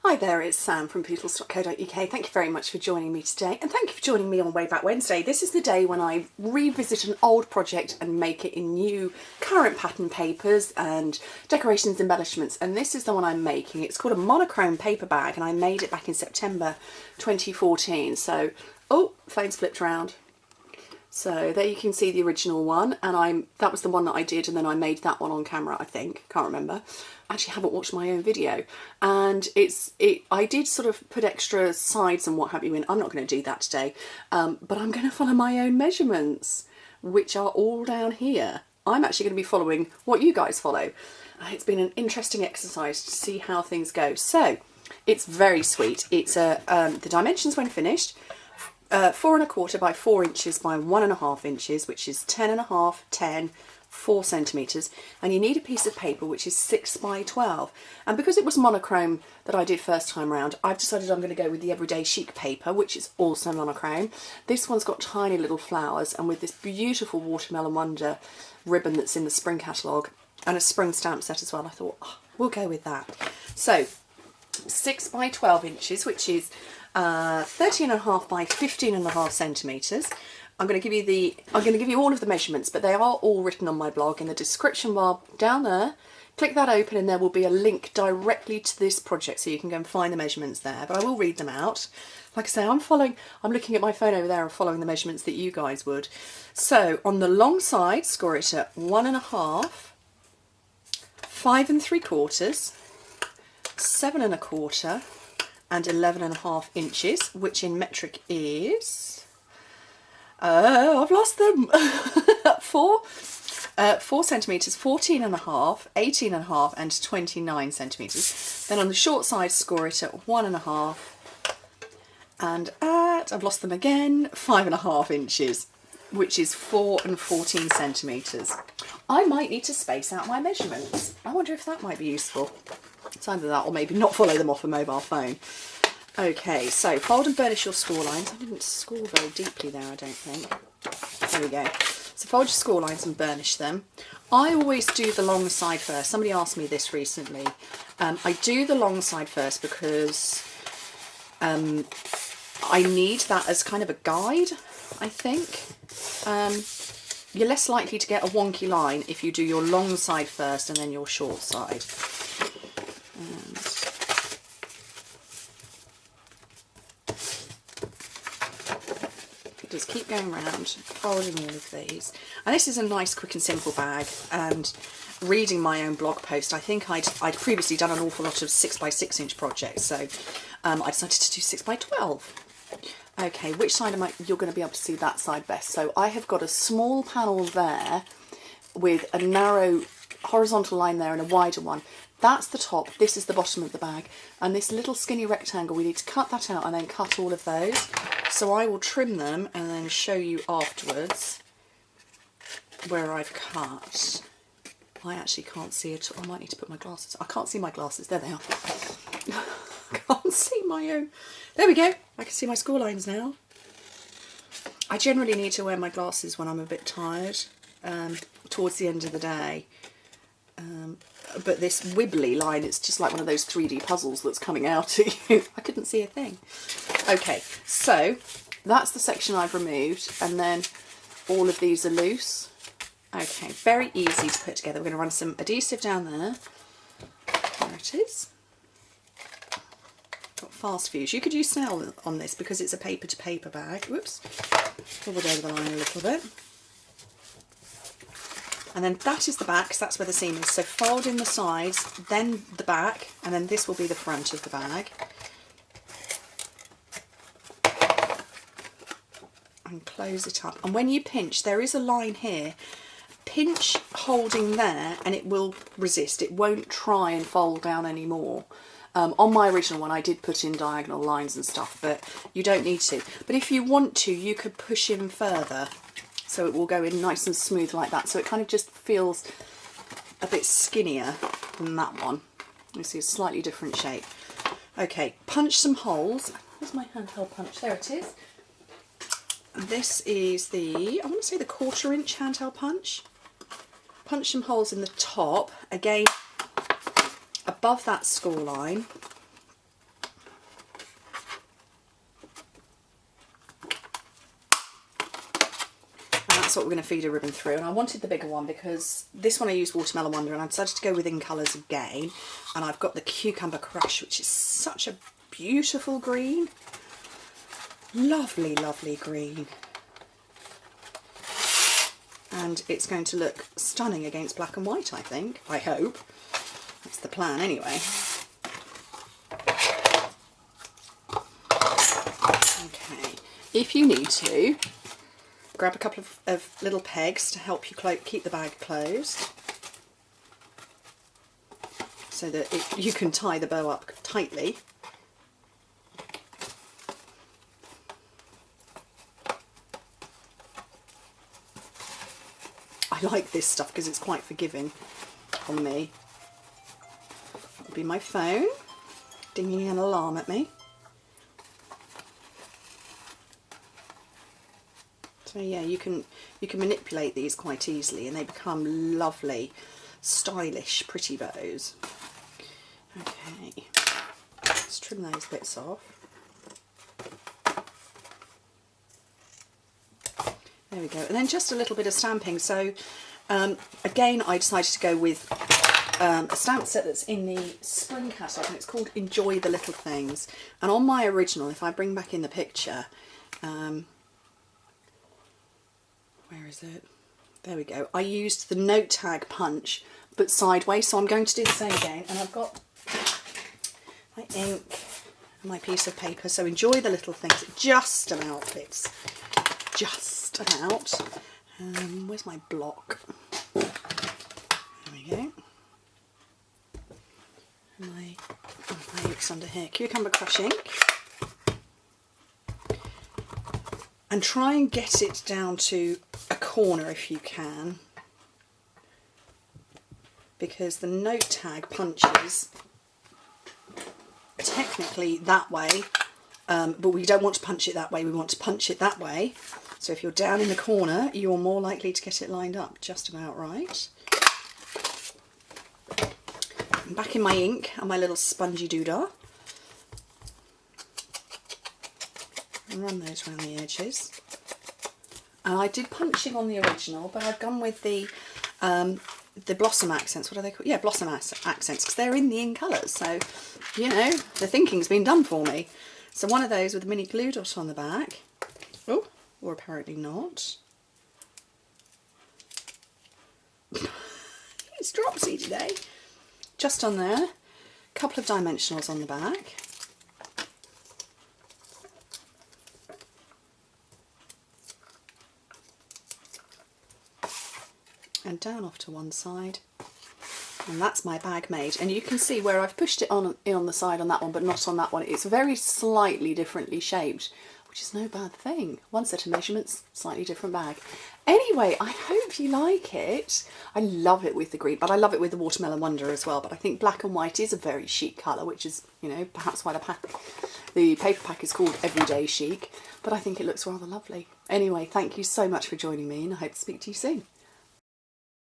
Hi there, it's Sam from Pootles.co.uk. Thank you very much for joining me today, and thank you for joining me on Way Back Wednesday. This is the day when I revisit an old project and make it in new current pattern papers and decorations, embellishments, and this is the one I'm making. It's called a monochrome paper bag, and I made it back in September 2014. So, oh, phone's flipped around. So there you can see the original one, and that was the one that I did, and then I made that one on camera, I think, can't remember. I actually haven't watched my own video, and I did sort of put extra sides and what have you in. I'm not going to do that today, but I'm going to follow my own measurements, which are all down here. I'm actually going to be following what you guys follow. It's been an interesting exercise to see how things go. So it's very sweet. It's the dimensions when finished. 4 1/4 by 4 inches by 1.5 inches, which is 10.5, 10, 4 centimetres, and you need a piece of paper which is 6 by 12. And because it was monochrome that I did first time round, I've decided I'm going to go with the everyday chic paper, which is also monochrome. This one's got tiny little flowers, and with this beautiful Watermelon Wonder ribbon that's in the spring catalogue, and a spring stamp set as well, I thought, oh, we'll go with that. So 6 by 12 inches, which is 13.5 by 15.5 centimetres. I'm going to give you all of the measurements, but they are all written on my blog in the description bar down there. Click that open and there will be a link directly to this project, so you can go and find the measurements there, but I will read them out. Like I say, I'm looking at my phone over there and following the measurements that you guys would. So on the long side, score it at 1.5, 5 3/4, 7 1/4, and 11.5 inches, which in metric is, I've lost them, 4 centimetres, 14.5, 18.5 and 29 centimetres. Then on the short side, score it at 1.5 and I've lost them again, 5.5 inches, which is 4 and 14 centimetres. I might need to space out my measurements. I wonder if that might be useful. It's either that or maybe not follow them off a mobile phone. Okay, so fold and burnish your score lines. I didn't score very deeply there, I don't think. There we go. So fold your score lines and burnish them. I always do the long side first. Somebody asked me this recently. I do the long side first because I need that as kind of a guide, I think. You're less likely to get a wonky line if you do your long side first and then your short side. Just keep going around, folding all of these. And this is a nice, quick and simple bag. And reading my own blog post, I think I'd previously done an awful lot of 6 by 6 inch projects, so I decided to do 6 by 12. Okay, which side you're going to be able to see that side best. So I have got a small panel there with a narrow horizontal line there and a wider one. That's the top, this is the bottom of the bag, and this little skinny rectangle, we need to cut that out and then cut all of those. So I will trim them and then show you afterwards where I've cut. I actually can't see it. I might need to put my glasses. I can't see my glasses. There they are. I can't see my own. There we go. I can see my score lines now. I generally need to wear my glasses when I'm a bit tired, towards the end of the day. But this wibbly line, it's just like one of those 3D puzzles that's coming out at you. I couldn't see a thing. Okay, so that's the section I've removed, and then all of these are loose. Okay, very easy to put together. We're going to run some adhesive down there. There it is. Got fast fuse. You could use snail on this because it's a paper to paper bag. Whoops, pulled over the line a little bit. And then that is the back, because that's where the seam is. So fold in the sides, then the back, and then this will be the front of the bag. And close it up. And when you pinch, there is a line here. Pinch holding there and it will resist. It won't try and fold down anymore. On my original one I did put in diagonal lines and stuff, but you don't need to. But if you want to, you could push in further. So it will go in nice and smooth like that. So it kind of just feels a bit skinnier than that one. You see a slightly different shape. Okay, punch some holes. Where's my handheld punch? There it is. This is the, I want to say the 1/4 inch handheld punch. Punch some holes in the top, again above that score line. that's what we're going to feed a ribbon through. And I wanted the bigger one because this one I used Watermelon Wonder, and I decided to go within colours again. And I've got the Cucumber Crush, which is such a beautiful green. Lovely, lovely green. And it's going to look stunning against black and white, I think. I hope. That's the plan anyway. Okay. If you need to, grab a couple of little pegs to help you keep the bag closed, so that you can tie the bow up tightly. I like this stuff because it's quite forgiving on me. That'll be my phone dinging an alarm at me. So yeah, you can manipulate these quite easily, and they become lovely, stylish, pretty bows. Okay, let's trim those bits off. There we go, and then just a little bit of stamping. So again, I decided to go with a stamp set that's in the spring catalogue, and it's called Enjoy the Little Things. And on my original, if I bring back in the picture, where is it? There we go. I used the note tag punch, but sideways, so I'm going to do the same again. And I've got my ink and my piece of paper, so Enjoy the Little Things. It just about fits. Just about. Where's my block? There we go. And my ink's under here. Cucumber Crush ink. And try and get it down to a corner if you can, because the note tag punches technically that way, but we don't want to punch it that way, we want to punch it that way. So if you're down in the corner, you're more likely to get it lined up just about right. I'm back in my ink and my little spongy doodah. And run those around the edges. And I did punching on the original, but I've gone with the blossom accents. What are they called? Yeah, blossom accents, because they're in the in colours. So, you know, the thinking's been done for me. So one of those with a mini glue dot on the back. Oh, or apparently not. It's dropsy today. Just on there. A couple of dimensionals on the back. And down off to one side, and that's my bag made. And you can see where I've pushed it on the side on that one, but not on that one. It's very slightly differently shaped, which is no bad thing. One set of measurements, slightly different bag. Anyway, I hope you like it. I love it with the green, but I love it with the Watermelon Wonder as well. But I think black and white is a very chic colour, which is, you know, perhaps why the paper pack is called Everyday Chic. But I think it looks rather lovely. Anyway, thank you so much for joining me, and I hope to speak to you soon.